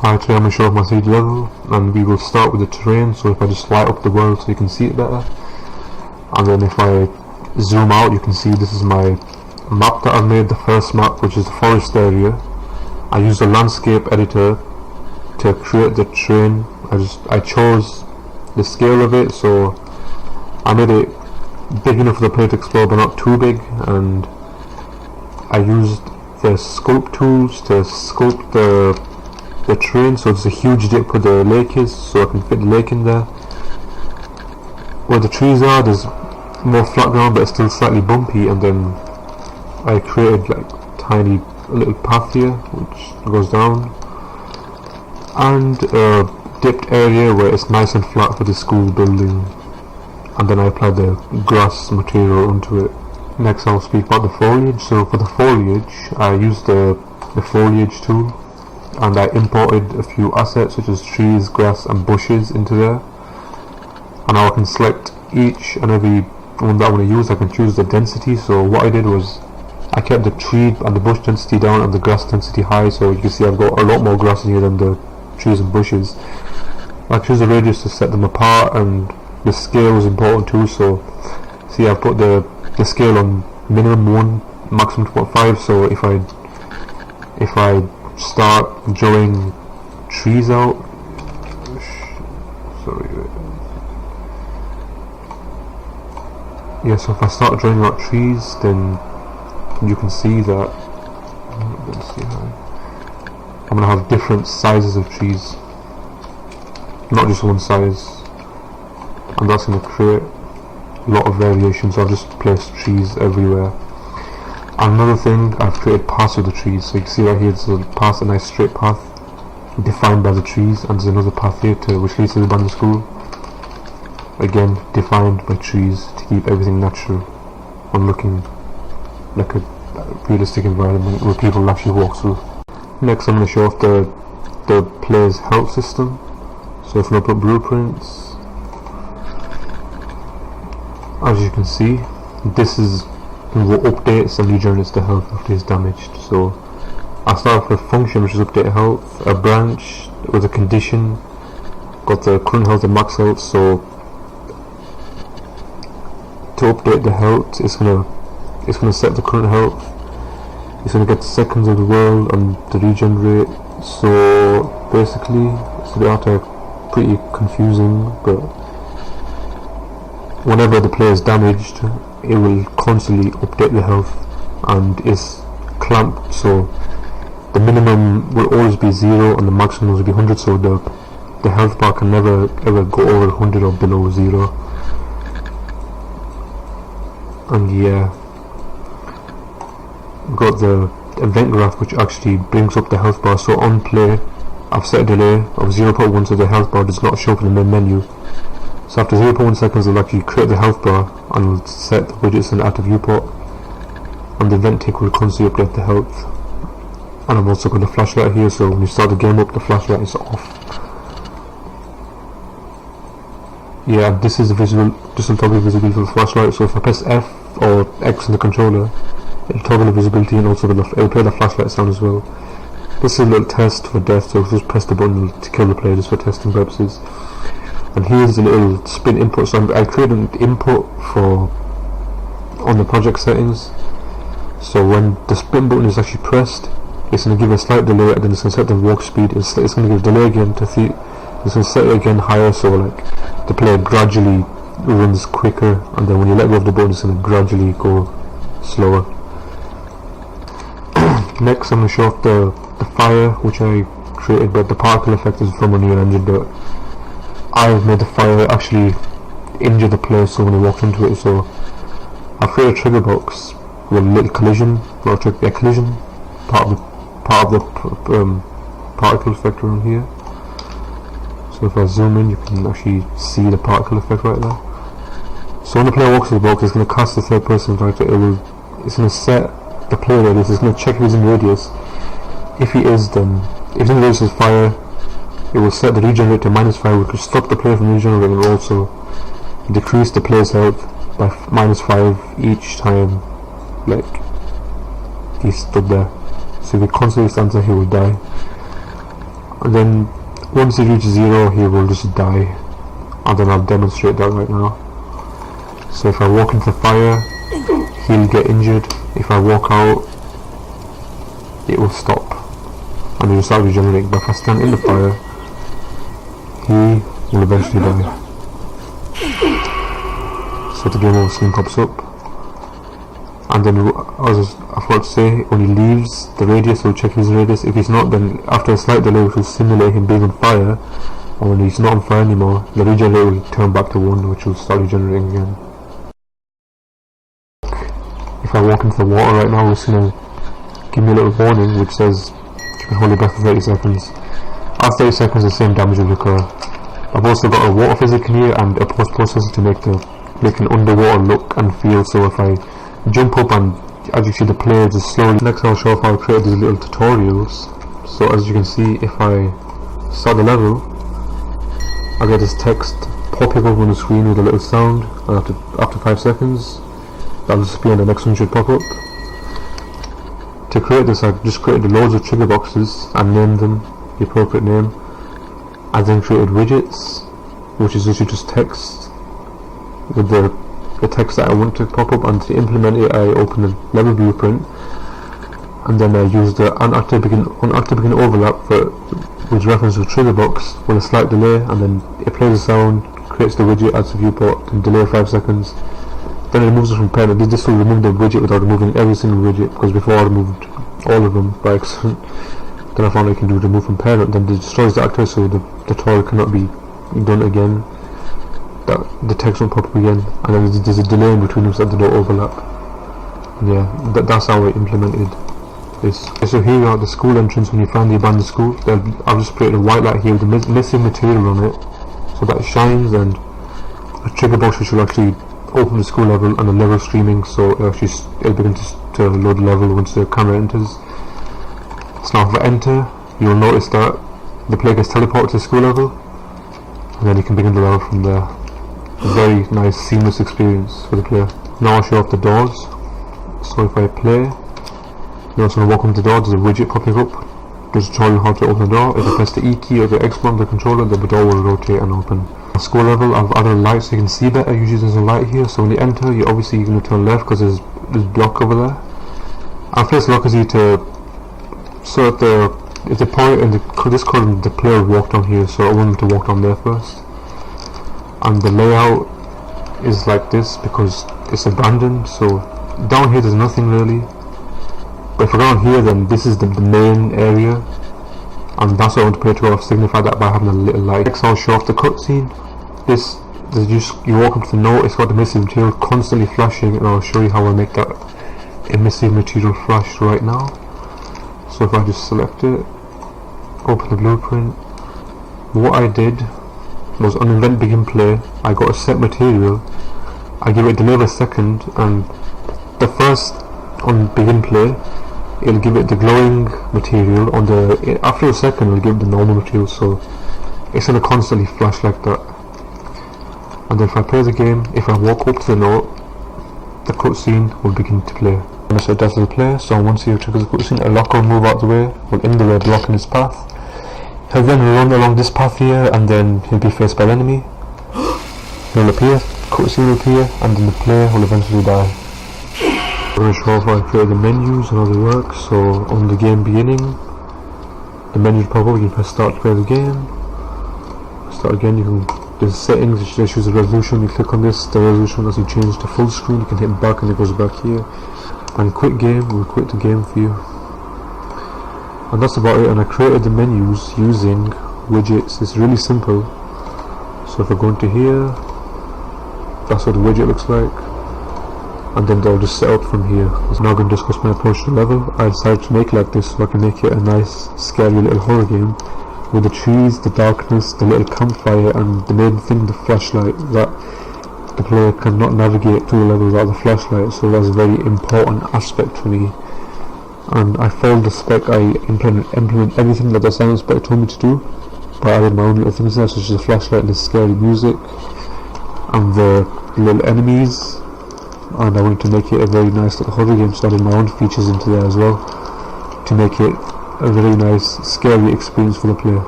Hi, today I'm going to show off my 3D level, and we will start with the terrain. So if I just light up the world so you can see it better, and then if I zoom out you can see this is my map that I've made, the first map, which is the forest area. I used a landscape editor to create the terrain. I chose the scale of it, so I made it big enough for the player to explore but not too big, and I used the sculpt tools to sculpt the terrain, so it's a huge dip where the lake is, so I can fit the lake in there. Where the trees are, there's more flat ground but it's still slightly bumpy, and then I created like tiny little path here which goes down, and a dipped area where it's nice and flat for the school building, and then I applied the grass material onto it. Next I'll speak about the foliage. So for the foliage I used the foliage tool, and I imported a few assets such as trees, grass and bushes into there, and now I can select each and every one that I want to use. I can choose the density. So what I did was I kept the tree and the bush density down and the grass density high, so you can see I've got a lot more grass in here than the trees and bushes. I choose the radius to set them apart, and the scale is important too. So see, I've put the scale on minimum 1, maximum 2.5. so if I start drawing trees out, so if I start drawing out trees, then you can see that I'm going to have different sizes of trees, not just one size, and that's going to create a lot of variations. I've just placed trees everywhere. Another thing, I've created paths of the trees, so you can see right here, there's a path, a nice straight path defined by the trees, and there's another path here which leads to the abandoned school, again defined by trees to keep everything natural and looking like a realistic environment where people actually walk through. Next I'm going to show off the player's health system. So if I put blueprints, as you can see, this is what updates and regenerates the health after it's damaged. So I start with a function which is update health, a branch with a condition, got the current health and max health. So to update the health, it's gonna set the current health, it's gonna get seconds of the world and the regenerate. So basically it's a bit pretty confusing, but whenever the player is damaged, it will constantly update the health, and it's clamped, so the minimum will always be 0 and the maximum will be 100, so the health bar can never ever go over 100 or below 0. And yeah, got the event graph which actually brings up the health bar. So on play I've set a delay of 0.1, so the health bar does not show up in the main menu. So after 0.1 seconds it'll actually create the health bar and will set the widgets in the active viewport, and the event tick will constantly update the health. And I've also got the flashlight here, so when you start the game up the flashlight is off. Yeah, this is the will toggle visibility for the flashlight. So if I press F or X on the controller, it'll toggle the visibility, and also it'll play the flashlight sound as well. This is a little test for death, so just press the button to kill the player just for testing purposes. And here's a little spin input. So I created an input on the project settings, so when the spin button is actually pressed, it's going to give a slight delay, and then it's going to set the walk speed. It's going to give a delay again to it's going to set it again higher, so like the player gradually runs quicker, and then when you let go of the button it's going to gradually go slower. Next I'm going to show off the fire which I created, but the particle effect is from Unreal Engine, but I've made the fire actually injure the player so when he walks into it. So I've created a trigger box with a little collision, part of the particle effect around here. So if I zoom in you can actually see the particle effect right there. So when the player walks into the box, it's going to cast the third person character. It's going to set the player radius, it's going to check if he's in radius. If he is, then if the radius is fire, it will set the regenerate to -5, which will stop the player from regenerating, and also decrease the player's health by -5 each time like he stood there. So if he constantly stands there he will die. and then once he reaches 0 he will just die, and then I'll demonstrate that right now. So if I walk into the fire, he'll get injured. If I walk out, it will stop and it will start regenerating. But if I stand in the fire, he will eventually die. So the game over screen pops up, and then I forgot to say, when he leaves the radius, we'll check his radius. If he's not, then after a slight delay which will simulate him being on fire, and when he's not on fire anymore, the regen rate will turn back to 1, which will start regenerating again. If I walk into the water right now, it's going to give me a little warning which says you can hold your breath for 30 seconds. After 30 seconds the same damage will occur. I've also got a water physic in here and a post-processor to make an underwater look and feel. So if I jump up, and as you see the player just slowly. Next I'll show off how I create these little tutorials. So as you can see, if I start the level, I get this text popping up on the screen with a little sound, and after 5 seconds that'll just be on the next one should pop up. To create this, I just created loads of trigger boxes and named them the appropriate name. I then created widgets, which is literally just text with the text that I want to pop up, and to implement it I open the level blueprint, and then I use the unactive begin overlap with reference to trigger box with a slight delay, and then it plays a sound, creates the widget, adds a viewport, and delay 5 seconds. Then it removes it from parent. This will remove the widget without removing every single widget, because before I removed all of them by accident. Then I found I can do remove from parent, then it destroys the actor so the tutorial cannot be done again. The text won't pop up again, and then there's a delay in between them so that they don't overlap. And yeah, that's how I implemented this. So here we are at the school entrance when you find the abandoned school. I've just created a white light here with the missing material on it, so that it shines, and a trigger box which will actually open the school level, and the level streaming, so it'll begin to load the level once the camera enters. So now if I enter, you'll notice that the player gets teleported to the school level, and then you can begin the level from there. A very nice seamless experience for the player. Now I'll show off the doors. So if I play, you're also going to walk on the door, there's a widget popping up just showing you how to open the door. If I press the E key or the X button on the controller, the door will rotate and open. School level, I've added a light so you can see better. Usually there's a light here, so when you enter, you're obviously going to turn left because there's block over there. And first lock is you to, so at the point in this column the player walked on here, so I want him to walk down there first. And the layout is like this because it's abandoned, so down here there's nothing really. But if I go on here, then this is the main area, and that's what I want to play to signify that by having a little light. Next I'll show off the cutscene. You walk up to the note, it's got the emissive material constantly flashing, and I'll show you how I make that emissive material flash right now. So if I just select it, open the blueprint, what I did was on event begin play, I got a set material, I give it delay of a second, and the first on begin play, it'll give it the glowing material. After a second it'll give it the normal material, so it's going to constantly flash like that. And then if I play the game, if I walk up to the note, the cutscene will begin to play. I'm going to set death of the player, so once he triggers the cutscene, a locker will move out the way, will in the way blocking his path. He'll then run along this path here, and then he'll be faced by an enemy. He'll appear, cutscene will appear, and then the player will eventually die. I'm going to show off how I create the menus and how they work. So on the game beginning, the menus pop up, you can press start to play the game. Start again, there's settings, it shows the resolution, you click on this, the resolution as you change to full screen, you can hit back and it goes back here. And quit game will quit the game for you. And that's about it, and I created the menus using widgets. It's really simple. So if I go into here, that's what the widget looks like, and then they'll just set up from here. So now I'm going to discuss my approach to the level. I decided to make it like this so I can make it a nice scary little horror game with the trees, the darkness, the little campfire, and the main thing, the flashlight, that the player cannot navigate through the level without the flashlight, so that's a very important aspect for me. And I followed the spec, I implement everything that the sound spec told me to do, but I added my own little things there, such as the flashlight and the scary music and the little enemies, and I wanted to make it a very nice little horror game, so I added my own features into there as well to make it a very nice scary experience for the player.